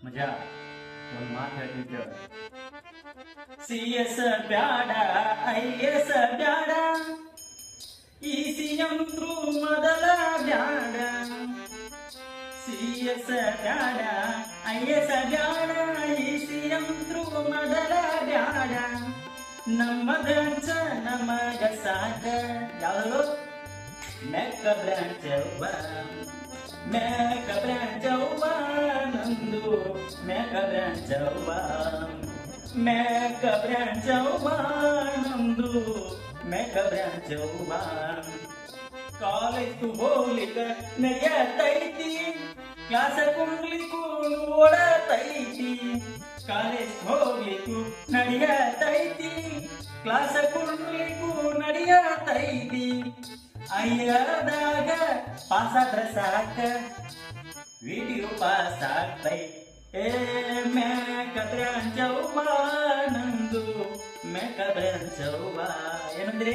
ಮಜ ಒಂದು ಮಾತು ಹೇಳ್ತೀನಿ ಕೇಳ. CS bad IS bad ECM ಮೊದಲ ಬ್ಯಾಡ. CS bad IS bad ECM ಮೊದಲ ಬ್ಯಾಡ. ನಮ್ಮ ಬ್ರಾಂಚ ನಮಗ ಸಾಕ. ಯಾವುದು ಮೆಕ್ಕ ಬ್ರಾಂಚ್ ಮೆಕ್ಕ ಬ್ರಾಂಚ್ ನಂದು ಮೆಕ್ಕ ಬ್ರಾಂಚ್ ಮೆಕ್ಕ ಬ್ರಾಂಚ್ ನಂದು ಮೆಕ್ಕ ಬ್ರಾಂಚ್. ಕಾಲೇಜ್ ಹೋಗ್ಲಿಕ್ಕ ನಡೆಯತೈತಿ, ಕ್ಲಾಸ ಕುಂಡ್ಲಿಕ್ಕೂ ಓಡತೈತಿ. ಕಾಲೇಜ್ ಹೋಗ್ಲಿಕ್ಕೂ ನಡೆಯತೈತಿ, ಕ್ಲಾಸ ಕುಂಡ್ಲಿಕ್ಕೂ ನಡೆಯತೈತಿ. ಅಯ್ಯದಾಗ ಪಾಸಾದ್ರ ಸಾಕ, ವಿಡಿಯೋ ಪಾಸ್ ಆಗ್ತೈತಿ. ಮೆಕ್ಕ ಬ್ರಾಂಚ್ ನಂದು ಮೆಕ್ಕ ಬ್ರಾಂಚ್. ಏನಂದ್ರಿ?